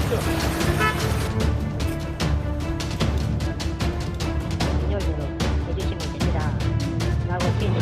연료로 해주시면 됩니다. 라고 되어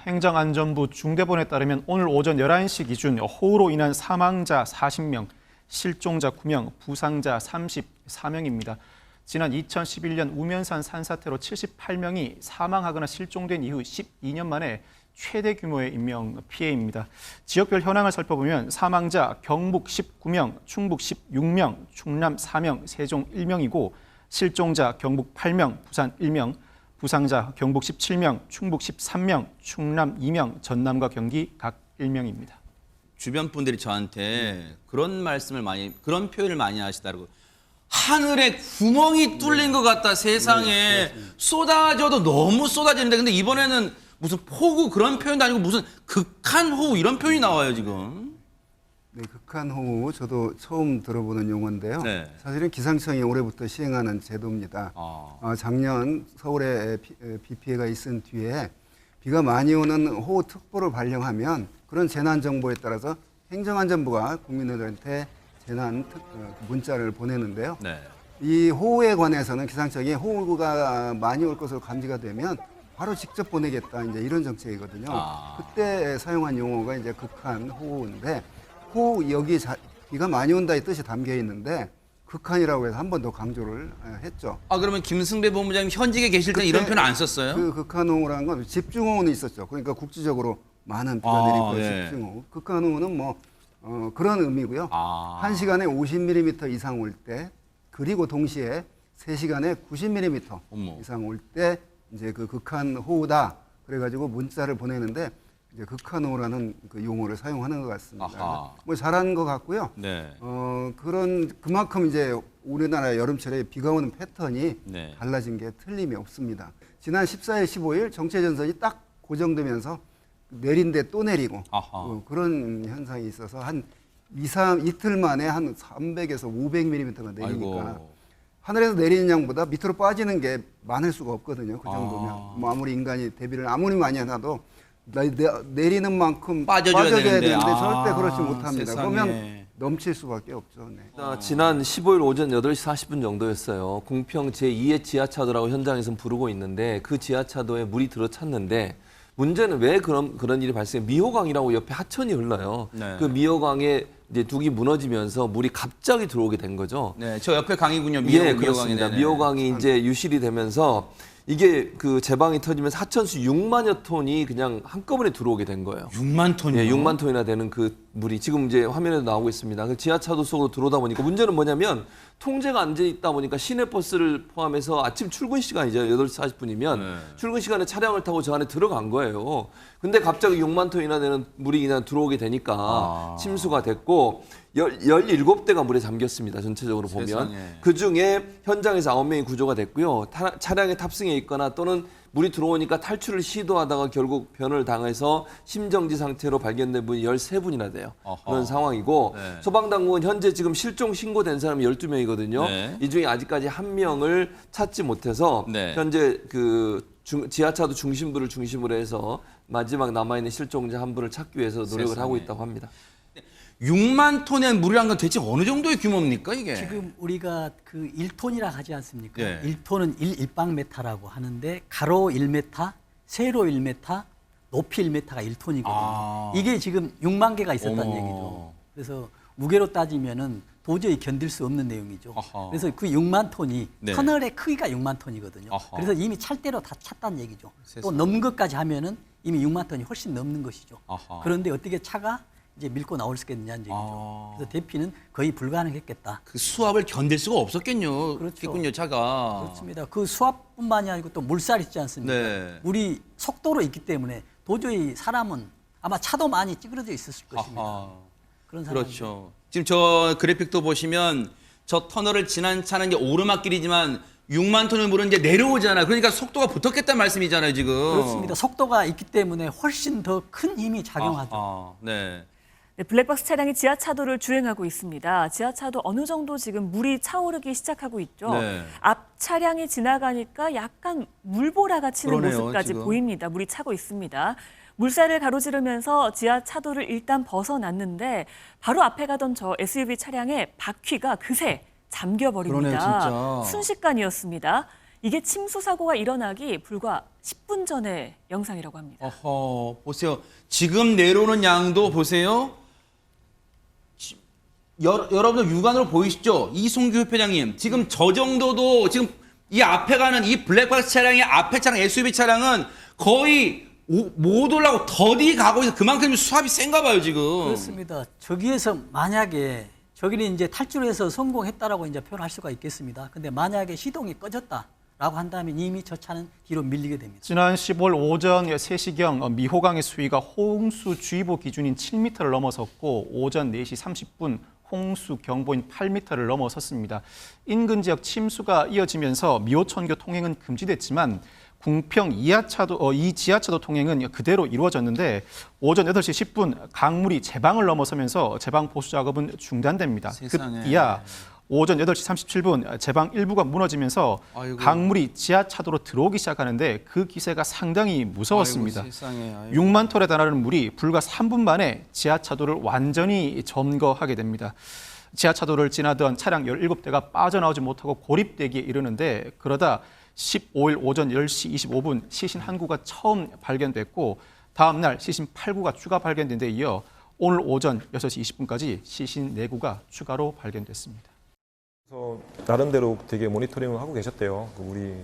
행정안전부 중대본에 따르면 오늘 오전 11시 기준 호우로 인한 사망자 40명, 실종자 9명, 부상자 34명입니다. 지난 2011년 우면산 산사태로 78명이 사망하거나 실종된 이후 12년 만에 최대 규모의 인명 피해입니다. 지역별 현황을 살펴보면 사망자 경북 19명, 충북 16명, 충남 4명, 세종 1명이고 실종자 경북 8명, 부산 1명, 부상자 경북 17명, 충북 13명, 충남 2명, 전남과 경기 각 1명입니다. 주변 분들이 저한테 그런 표현을 많이 하시더라고요. 하늘에 구멍이 뚫린 것 같다. 세상에 쏟아져도 너무 쏟아지는데 근데 이번에는 무슨 폭우 그런 표현도 아니고 무슨 극한 호우 이런 표현이 나와요 지금. 네, 극한 호우 저도 처음 들어보는 용어인데요. 네. 사실은 기상청이 올해부터 시행하는 제도입니다. 작년 서울에 비 피해가 있은 뒤에 비가 많이 오는 호우특보를 발령하면 그런 재난정보에 따라서 행정안전부가 국민들한테 문자를 보내는데요. 네. 이 호우에 관해서는 기상청이 호우가 많이 올 것으로 감지가 되면 바로 직접 보내겠다 이제 이런 정책이거든요. 그때 사용한 용어가 이제 극한 호우인데 여기 비가 많이 온다의 뜻이 담겨 있는데 극한이라고 해서 한 번 더 강조를 했죠. 그러면 김승배 본부장님 현직에 계실 때 이런 표현 안 썼어요? 그 극한호우라는 건 집중호우는 있었죠. 그러니까 국지적으로 많은 비가 내릴 거 네. 집중호우. 극한호우는 뭐 그런 의미고요. 1시간에 50mm 이상 올 때 그리고 동시에 3시간에 90mm 어머. 이상 올 때 이제 그 극한호우다. 그래가지고 문자를 보내는데 이제 극한호우라는 그 용어를 사용하는 것 같습니다. 뭐 잘한 것 같고요. 네. 그만큼 이제 우리나라 여름철에 비가 오는 패턴이 네. 달라진 게 틀림이 없습니다. 지난 14일, 15일 정체전선이 딱 고정되면서 내린데 또 내리고 그런 현상이 있어서 한 이틀 만에 한 300에서 500mm가 내리니까 아이고. 하늘에서 내리는 양보다 밑으로 빠지는 게 많을 수가 없거든요. 그 정도면 뭐 아무리 인간이 대비를 아무리 많이 해놔도 내리는 만큼 빠져줘야 되는데 절대 그렇지 못합니다. 세상에. 그러면 넘칠 수밖에 없죠. 네. 지난 15일 오전 8시 40분 정도였어요. 공평 제2의 지하차도라고 현장에서는 부르고 있는데 그 지하차도에 물이 들어찼는데 문제는 왜 그런 일이 발생해? 미호강이라고 옆에 하천이 흘러요. 네. 그 미호강에 이제 둑이 무너지면서 물이 갑자기 들어오게 된 거죠. 네, 저 옆에 강이군요. 예, 그렇습니다. 미호강이 이제 유실이 되면서 이게 그 제방이 터지면서 하천수 6만여 톤이 그냥 한꺼번에 들어오게 된 거예요. 6만 톤이요? 예, 6만 톤이나 되는 그 물이 지금 이제 화면에도 나오고 있습니다. 그 지하차도 속으로 들어오다 보니까 문제는 뭐냐면 통제가 안 돼 있다 보니까 시내버스를 포함해서 아침 출근 시간이죠. 8시 40분이면 출근 시간에 차량을 타고 저 안에 들어간 거예요. 근데 갑자기 6만 톤이나 되는 물이 그냥 들어오게 되니까 침수가 됐고 17대가 물에 잠겼습니다. 전체적으로 보면. 세상에. 그중에 현장에서 9명이 구조가 됐고요. 차량에 탑승해 있거나 또는 물이 들어오니까 탈출을 시도하다가 결국 변을 당해서 심정지 상태로 발견된 분이 13분이나 돼요. 그런 상황이고 네. 소방당국은 현재 지금 실종 신고된 사람이 12명이거든요. 네. 이 중에 아직까지 한 명을 찾지 못해서 네. 현재 그 지하차도 중심부를 중심으로 해서 마지막 남아있는 실종자 한 분을 찾기 위해서 노력을 세상에. 하고 있다고 합니다. 6만 톤의 물이란 건 대체 어느 정도의 규모입니까 이게? 지금 우리가 그 1톤이라 하지 않습니까? 예. 1톤은 1일방메타라고 하는데 가로 1m, 세로 1m, 높이 1m가 1톤이거든요. 이게 지금 6만 개가 있었다는 어머. 얘기죠. 그래서 무게로 따지면은 도저히 견딜 수 없는 내용이죠. 그래서 그 6만 톤이 네. 터널의 크기가 6만 톤이거든요. 그래서 이미 찰대로 다 찼다는 얘기죠. 또 넘는 것까지 하면은 이미 6만 톤이 훨씬 넘는 것이죠. 그런데 어떻게 차가 이제 밀고 나올 수 있겠느냐는 얘기죠. 그래서 대피는 거의 불가능했겠다. 그 수압을 견딜 수가 없었겠군요. 그렇죠. 차가. 그렇습니다. 그 수압뿐만이 아니고 또 물살이 있지 않습니까? 네. 물이 속도로 있기 때문에 도저히 사람은 아마 차도 많이 찌그러져 있었을 것입니다. 그런 상황이죠. 그렇죠. 지금 저 그래픽도 보시면 저 터널을 지난 차는 이제 오르막길이지만 6만 톤의 물은 이제 내려오잖아. 그러니까 속도가 붙었겠다는 말씀이잖아요, 지금. 그렇습니다. 속도가 있기 때문에 훨씬 더 큰 힘이 작용하죠. 네. 네, 블랙박스 차량이 지하차도를 주행하고 있습니다. 지하차도 어느 정도 지금 물이 차오르기 시작하고 있죠. 네. 앞 차량이 지나가니까 약간 물보라가 치는 그러네요, 모습까지 지금. 보입니다. 물이 차고 있습니다. 물살을 가로지르면서 지하차도를 일단 벗어났는데 바로 앞에 가던 저 SUV 차량의 바퀴가 그새 잠겨버립니다. 그러네요, 진짜. 순식간이었습니다. 이게 침수 사고가 일어나기 불과 10분 전의 영상이라고 합니다. 어허, 보세요. 지금 내려오는 양도 보세요. 여러분들 육안으로 보이시죠? 이송규 협회장님. 지금 저 정도도 지금 이 앞에 가는 이 블랙박스 차량의 앞에 차량 SUV 차량은 거의 못 올라가고 더디 가고 있어. 그만큼 수압이 센가 봐요, 지금. 그렇습니다. 저기에서 만약에 저기는 이제 탈출해서 성공했다라고 이제 표현할 수가 있겠습니다. 근데 만약에 시동이 꺼졌다라고 한다면 이미 저 차는 뒤로 밀리게 됩니다. 지난 15일 오전 3시경 미호강의 수위가 홍수주의보 기준인 7m를 넘어섰고 오전 4시 30분 홍수 경보인 8m를 넘어섰습니다. 인근 지역 침수가 이어지면서 미호천교 통행은 금지됐지만 궁평 이 지하차도 통행은 그대로 이루어졌는데 오전 8시 10분 강물이 제방을 넘어서면서 제방 보수 작업은 중단됩니다. 세상에. 급기야 오전 8시 37분 제방 일부가 무너지면서 아이고. 강물이 지하차도로 들어오기 시작하는데 그 기세가 상당히 무서웠습니다. 아이고, 세상에. 아이고. 6만 톤에 달하는 물이 불과 3분 만에 지하차도를 완전히 점거하게 됩니다. 지하차도를 지나던 차량 17대가 빠져나오지 못하고 고립되기에 이르는데 그러다 15일 오전 10시 25분 시신 한 구가 처음 발견됐고 다음 날 시신 8구가 추가 발견된 데 이어 오늘 오전 6시 20분까지 시신 4구가 추가로 발견됐습니다. 그래서 나름대로 되게 모니터링을 하고 계셨대요. 우리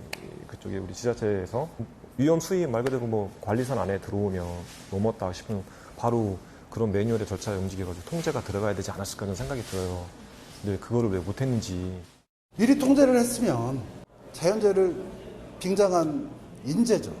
그쪽에 우리 지자체에서 위험 수위 말 그대로 뭐 관리선 안에 들어오면 넘었다 싶으면 바로 그런 매뉴얼의 절차에 움직여가지고 통제가 들어가야 되지 않았을까 하는 생각이 들어요. 근데 그거를 왜 못했는지. 미리 통제를 했으면 자연재해를 빙자한 인재죠.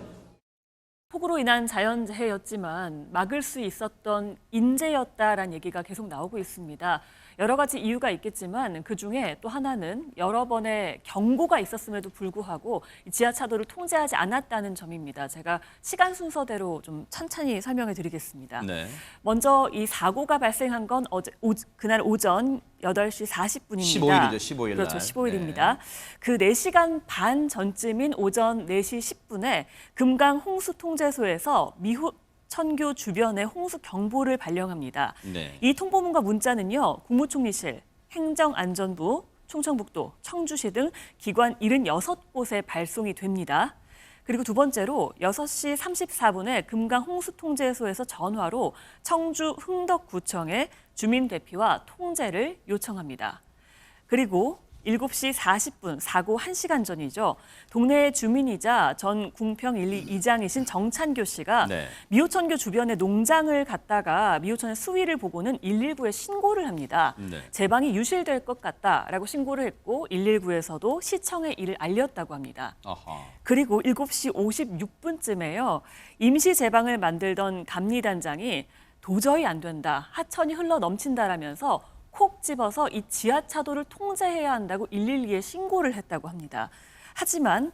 폭우로 인한 자연재해였지만 막을 수 있었던 인재였다라는 얘기가 계속 나오고 있습니다. 여러 가지 이유가 있겠지만 그중에 또 하나는 여러 번의 경고가 있었음에도 불구하고 지하차도를 통제하지 않았다는 점입니다. 제가 시간 순서대로 좀 천천히 설명해 드리겠습니다. 네. 먼저 이 사고가 발생한 건 그날 오전 8시 40분입니다. 15일이죠, 15일 날. 그렇죠, 15일입니다. 그 4시간 반 전쯤인 오전 4시 10분에 금강 홍수통제소에서 미호천교 주변에 홍수 경보를 발령합니다. 네. 이 통보문과 문자는요, 국무총리실, 행정안전부, 충청북도, 청주시 등 기관 76곳에 발송이 됩니다. 그리고 두 번째로 6시 34분에 금강 홍수통제소에서 전화로 청주 흥덕구청에 주민 대피와 통제를 요청합니다. 그리고 7시 40분, 사고 1시간 전이죠. 동네의 주민이자 전 궁평 1, 2이장이신 정찬교 씨가 네. 미호천교 주변에 농장을 갔다가 미호천의 수위를 보고는 119에 신고를 합니다. 네. 제방이 유실될 것 같다라고 신고를 했고 119에서도 시청에 이를 알렸다고 합니다. 아하. 그리고 7시 56분쯤에요. 임시 제방을 만들던 감리단장이 도저히 안 된다, 하천이 흘러 넘친다라면서 콕 집어서 이 지하차도를 통제해야 한다고 112에 신고를 했다고 합니다. 하지만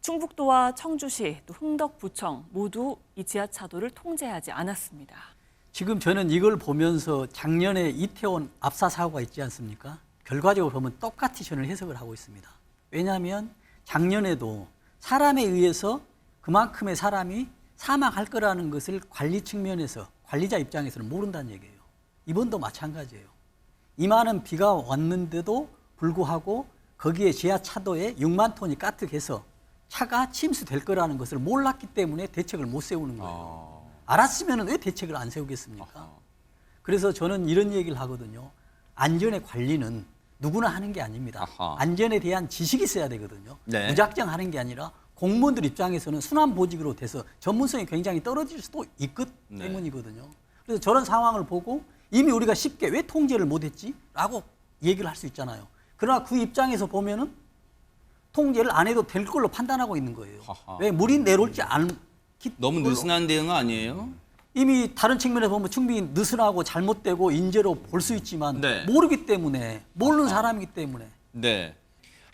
충북도와 청주시, 또 흥덕구청 모두 이 지하차도를 통제하지 않았습니다. 지금 저는 이걸 보면서 작년에 이태원 압사 사고가 있지 않습니까? 결과적으로 보면 똑같이 저는 해석을 하고 있습니다. 왜냐하면 작년에도 사람에 의해서 그만큼의 사람이 사망할 거라는 것을 관리 측면에서 관리자 입장에서는 모른다는 얘기예요. 이번도 마찬가지예요. 이만한 비가 왔는데도 불구하고 거기에 지하차도에 6만 톤이 가득해서 차가 침수될 거라는 것을 몰랐기 때문에 대책을 못 세우는 거예요. 알았으면 왜 대책을 안 세우겠습니까? 그래서 저는 이런 얘기를 하거든요. 안전의 관리는 누구나 하는 게 아닙니다. 안전에 대한 지식이 있어야 되거든요. 네. 무작정 하는 게 아니라 공무원들 입장에서는 순환보직으로 돼서 전문성이 굉장히 떨어질 수도 있기 때문이거든요. 그래서 저런 상황을 보고 이미 우리가 쉽게 왜 통제를 못했지? 라고 얘기를 할 수 있잖아요. 그러나 그 입장에서 보면은 통제를 안 해도 될 걸로 판단하고 있는 거예요. 왜 물이 내려올지 않기 너무 느슨한 대응 아니에요? 이미 다른 측면에서 보면 충분히 느슨하고 잘못되고 인재로 볼 수 있지만 네. 모르기 때문에 모르는 사람이기 때문에 네.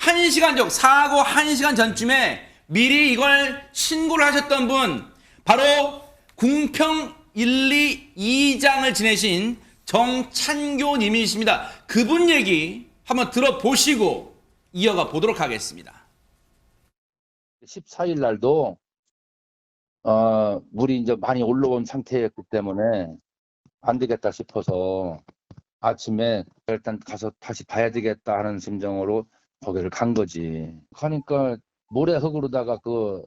1시간 전, 사고 1시간 전쯤에 미리 이걸 신고를 하셨던 분, 바로 궁평 1, 2, 2장을 지내신 정찬교 님이십니다. 그분 얘기 한번 들어보시고 이어가 보도록 하겠습니다. 14일 날도 물이 이제 많이 올라온 상태였기 때문에 안 되겠다 싶어서 아침에 일단 가서 다시 봐야 되겠다 하는 심정으로 거기를 간 거지. 가니까 모래흙으로다가 그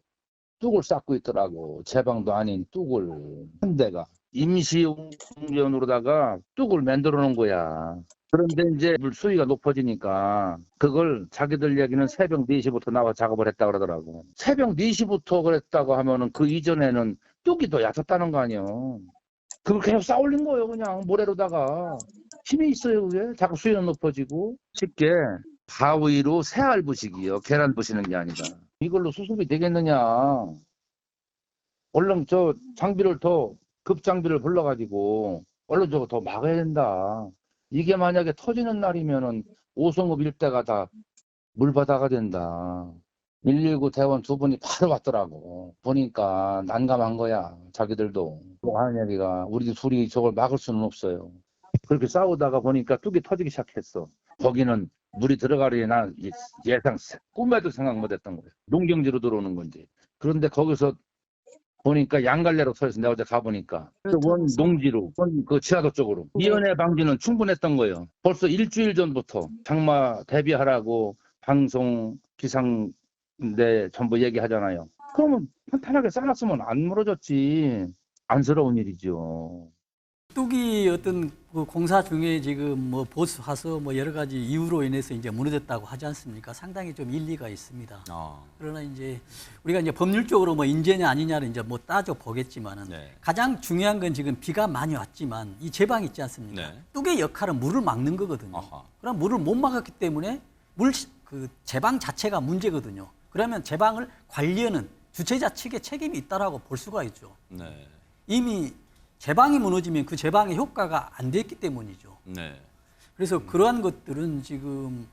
뚝을 쌓고 있더라고. 제방도 아닌 뚝을 한 대가 임시용전으로다가 뚝을 만들어 놓은 거야. 그런데 이제 물 수위가 높아지니까 그걸 자기들 얘기는 새벽 4시부터 나와 작업을 했다 그러더라고. 새벽 4시부터 그랬다고 하면은 그 이전에는 뚝이 더 얕았다는 거 아니야. 그걸 계속 쌓아올린 거예요. 그냥 모래로다가. 힘이 있어요. 그게. 자꾸 수위는 높아지고. 쉽게 바위로 새알 부식이요. 계란 부시는 게 아니라. 이걸로 수습이 되겠느냐. 얼른 저 장비를 더 급장비를 불러가지고 얼른 저거 더 막아야 된다. 이게 만약에 터지는 날이면은 오송읍 일대가 다 물바다가 된다. 119 대원 두 분이 바로 왔더라고. 보니까 난감한 거야. 자기들도. 뭐 하는 얘기가 우리 둘이 저걸 막을 수는 없어요. 그렇게 싸우다가 보니까 뚝이 터지기 시작했어. 거기는 물이 들어가려니 난 예상 꿈에도 생각 못했던 거예요. 농경지로 들어오는 건지. 그런데 거기서 보니까 양갈래로 서있어. 내가 어제 가보니까. 그건 농지로, 그 지하도 쪽으로. 미연의 방지는 충분했던 거예요. 벌써 일주일 전부터 장마 대비하라고 방송, 기상대 전부 얘기하잖아요. 그러면 탄탄하게 쌓았으면 안 무너졌지. 안쓰러운 일이죠. 뚝이 어떤 그 공사 중에 지금 뭐 보수하서 뭐 여러 가지 이유로 인해서 이제 무너졌다고 하지 않습니까? 상당히 좀 일리가 있습니다. 그러나 이제 우리가 이제 법률적으로 뭐 인재냐 아니냐를 이제 뭐 따져 보겠지만은 가장 중요한 건 지금 비가 많이 왔지만 이 제방 있지 않습니까? 뚝의 역할은 물을 막는 거거든요. 그럼 물을 못 막았기 때문에 그 제방 자체가 문제거든요. 그러면 제방을 관리하는 주체자 측의 책임이 있다라고 볼 수가 있죠. 이미 제방이 무너지면 그 제방의 효과가 안 됐기 때문이죠. 그래서 그러한 것들은 지금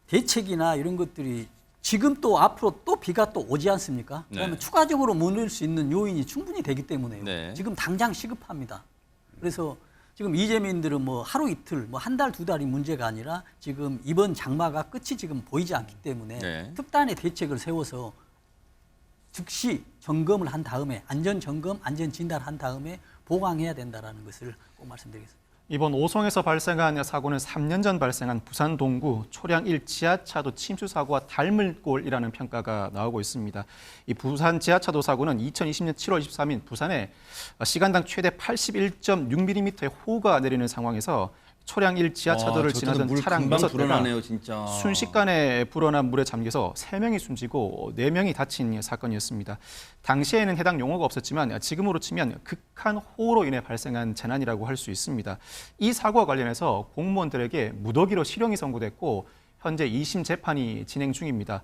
대책이나 이런 것들이 지금 또 앞으로 또 비가 또 오지 않습니까? 그러면 추가적으로 무너질 수 있는 요인이 충분히 되기 때문에요. 지금 당장 시급합니다. 그래서 지금 이재민들은 뭐 하루 이틀, 뭐 한 달, 두 달이 문제가 아니라 지금 이번 장마가 끝이 지금 보이지 않기 때문에 특단의 대책을 세워서 즉시 점검을 한 다음에 안전 점검, 안전 진단을 한 다음에 보강해야 된다는 것을 꼭 말씀드리겠습니다. 이번 오송에서 발생한 사고는 3년 전 발생한 부산 동구 초량 1 지하차도 침수 사고와 닮을 꼴이라는 평가가 나오고 있습니다. 이 부산 지하차도 사고는 2020년 7월 23일 부산에 시간당 최대 81.6mm의 호우가 내리는 상황에서 초량 1 지하차도를 지나던 차량 6대가 순식간에 불어난 물에 잠겨서 3명이 숨지고 4명이 다친 사건이었습니다. 당시에는 해당 용어가 없었지만 지금으로 치면 극한 호우로 인해 발생한 재난이라고 할 수 있습니다. 이 사고와 관련해서 공무원들에게 무더기로 실형이 선고됐고 현재 2심 재판이 진행 중입니다.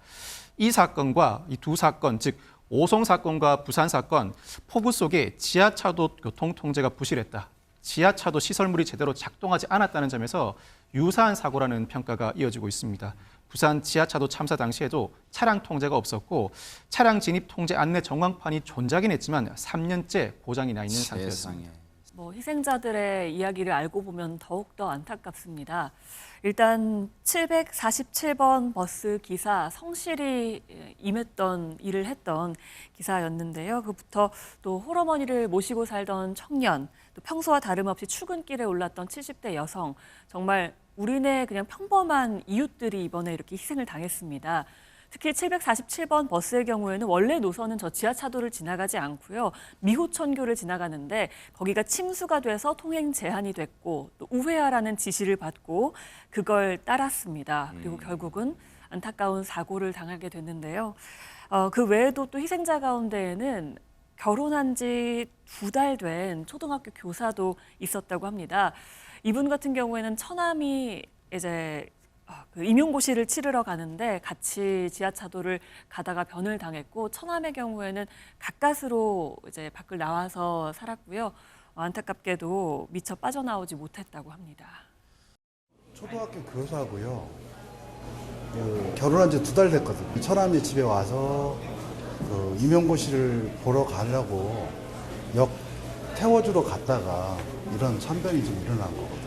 이 사건과 이 두 사건, 즉 오송 사건과 부산 사건, 폭우 속에 지하차도 교통 통제가 부실했다. 지하차도 시설물이 제대로 작동하지 않았다는 점에서 유사한 사고라는 평가가 이어지고 있습니다. 부산 지하차도 참사 당시에도 차량 통제가 없었고 차량 진입 통제 안내 전광판이 존재하긴 했지만 3년째 고장이 나 있는 상태였습니다. 뭐 희생자들의 이야기를 알고 보면 더욱더 안타깝습니다. 일단 747번 버스 기사 성실히 임했던 일을 했던 기사였는데요. 그부터 또 홀어머니를 모시고 살던 청년, 또 평소와 다름없이 출근길에 올랐던 70대 여성, 정말 우리네 그냥 평범한 이웃들이 이번에 이렇게 희생을 당했습니다. 특히 747번 버스의 경우에는 원래 노선은 저 지하차도를 지나가지 않고요. 미호천교를 지나가는데 거기가 침수가 돼서 통행 제한이 됐고 또 우회하라는 지시를 받고 그걸 따랐습니다. 그리고 결국은 안타까운 사고를 당하게 됐는데요. 그 외에도 또 희생자 가운데에는 결혼한 지 2달 된 초등학교 교사도 있었다고 합니다. 이분 같은 경우에는 처남이 이제 그 임용고시를 치르러 가는데 같이 지하차도를 가다가 변을 당했고 처남의 경우에는 가까스로 이제 밖을 나와서 살았고요. 안타깝게도 미처 빠져나오지 못했다고 합니다. 초등학교 교사고요. 결혼한 지 2달 됐거든요. 처남이 집에 와서 이명고 씨를 보러 가려고 역 태워주러 갔다가 이런 참변이 좀 일어난 거거든요.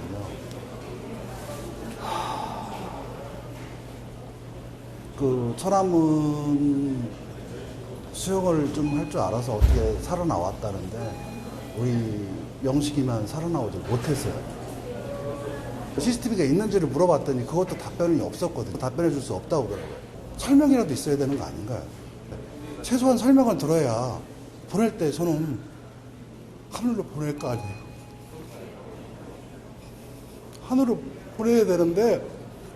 처남은 수영을 좀 할 줄 알아서 어떻게 살아나왔다는데 우리 영식이만 살아나오지 못했어요. CCTV가 있는지를 물어봤더니 그것도 답변이 없었거든요. 답변해 줄 수 없다고 그러더라고요. 설명이라도 있어야 되는 거 아닌가요? 최소한 설명을 들어야 보낼 때 저는 하늘로 보낼 거 아니에요. 하늘로 보내야 되는데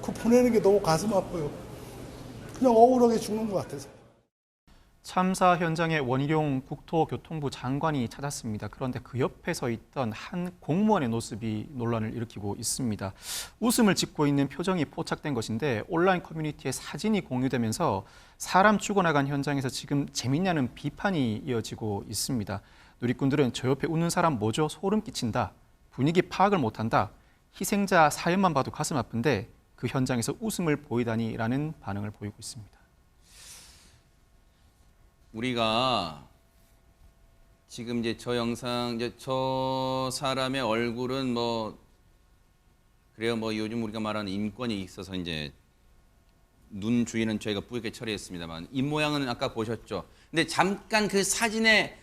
그 보내는 게 너무 가슴 아파요. 그냥 억울하게 죽는 것 같아서. 참사 현장에 원희룡 국토교통부 장관이 찾았습니다. 그런데 그 옆에 서 있던 한 공무원의 모습이 논란을 일으키고 있습니다. 웃음을 짓고 있는 표정이 포착된 것인데 온라인 커뮤니티에 사진이 공유되면서 사람 죽어나간 현장에서 지금 재밌냐는 비판이 이어지고 있습니다. 누리꾼들은 저 옆에 웃는 사람 뭐죠? 소름 끼친다. 분위기 파악을 못한다. 희생자 사연만 봐도 가슴 아픈데 그 현장에서 웃음을 보이다니라는 반응을 보이고 있습니다. 우리가 지금 이제 저 영상, 이제 저 사람의 얼굴은 뭐 그래요, 뭐 요즘 우리가 말하는 인권이 있어서 이제 눈 주위는 저희가 뿌옇게 처리했습니다만 입 모양은 아까 보셨죠. 근데 잠깐 그 사진에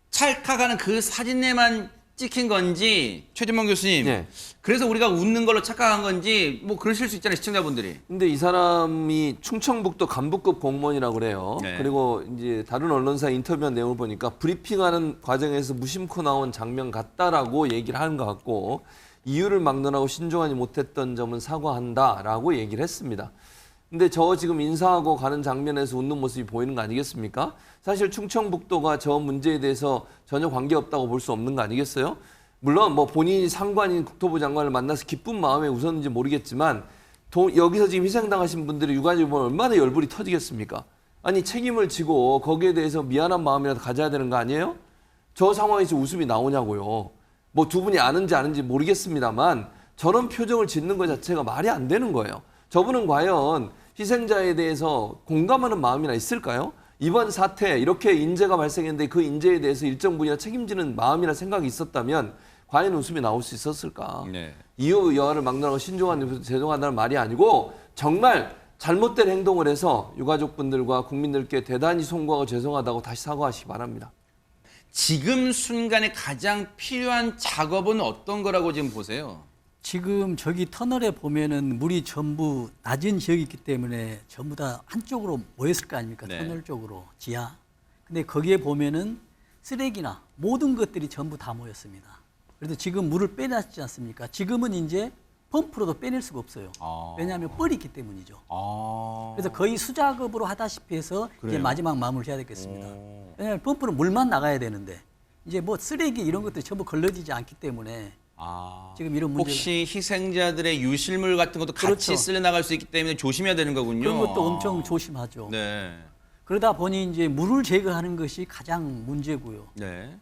찰칵하는 그 사진에만 찍힌 건지 최준범 교수님, 네. 그래서 우리가 웃는 걸로 착각한 건지 뭐 그러실 수 있잖아요, 시청자분들이. 근데 이 사람이 충청북도 간부급 공무원이라고 그래요. 네. 그리고 이제 다른 언론사 인터뷰한 내용을 보니까 브리핑하는 과정에서 무심코 나온 장면 같다라고 얘기를 하는 것 같고 이유를 막론하고 신중하지 못했던 점은 사과한다라고 얘기를 했습니다. 근데 저 지금 인사하고 가는 장면에서 웃는 모습이 보이는 거 아니겠습니까? 사실 충청북도가 저 문제에 대해서 전혀 관계없다고 볼 수 없는 거 아니겠어요? 물론 뭐 본인이 상관인 국토부 장관을 만나서 기쁜 마음에 웃었는지 모르겠지만 여기서 지금 희생당하신 분들의 유가족이 보면 얼마나 열불이 터지겠습니까? 아니 책임을 지고 거기에 대해서 미안한 마음이라도 가져야 되는 거 아니에요? 저 상황에서 웃음이 나오냐고요. 뭐 두 분이 아는지 모르겠습니다만 저런 표정을 짓는 것 자체가 말이 안 되는 거예요. 저분은 과연 희생자에 대해서 공감하는 마음이나 있을까요? 이번 사태 이렇게 인재가 발생했는데 그 인재에 대해서 일정 부분이나 책임지는 마음이나 생각이 있었다면 과연 웃음이 나올 수 있었을까? 네. 이유 여하를 막론하고 신중한 죄송하다는 말이 아니고 정말 잘못된 행동을 해서 유가족분들과 국민들께 대단히 송구하고 죄송하다고 다시 사과하시기 바랍니다. 지금 순간에 가장 필요한 작업은 어떤 거라고 지금 보세요? 지금 저기 터널에 보면은 물이 전부 낮은 지역이 있기 때문에 전부 다 한쪽으로 모였을 거 아닙니까? 네. 터널 쪽으로, 지하. 근데 거기에 보면은 쓰레기나 모든 것들이 전부 다 모였습니다. 그래서 지금 물을 빼놨지 않습니까? 지금은 이제 펌프로도 빼낼 수가 없어요. 왜냐하면 뻘이 있기 때문이죠. 그래서 거의 수작업으로 하다시피 해서 이제 마지막 마무리를 해야 되겠습니다. 왜냐하면 펌프는 물만 나가야 되는데 이제 뭐 쓰레기 이런 것들이 전부 걸러지지 않기 때문에 지금 이런 문제가 혹시 희생자들의 유실물 같은 것도 같이 그렇죠. 쓸려 나갈 수 있기 때문에 조심해야 되는 거군요. 그런 것도 엄청 조심하죠. 네. 그러다 보니 이제 물을 제거하는 것이 가장 문제고요. 네.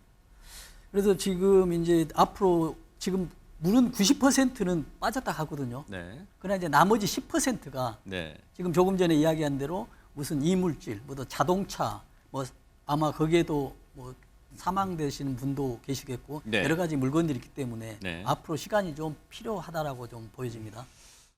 그래서 지금 이제 앞으로 지금 물은 90%는 빠졌다 하거든요. 네. 그러나 이제 나머지 10%가 네. 지금 조금 전에 이야기한 대로 무슨 이물질, 뭐 자동차, 뭐 아마 거기에도 뭐 사망되시는 분도 계시겠고 네. 여러 가지 물건들이 있기 때문에 네. 앞으로 시간이 좀 필요하다라고 좀 보여집니다.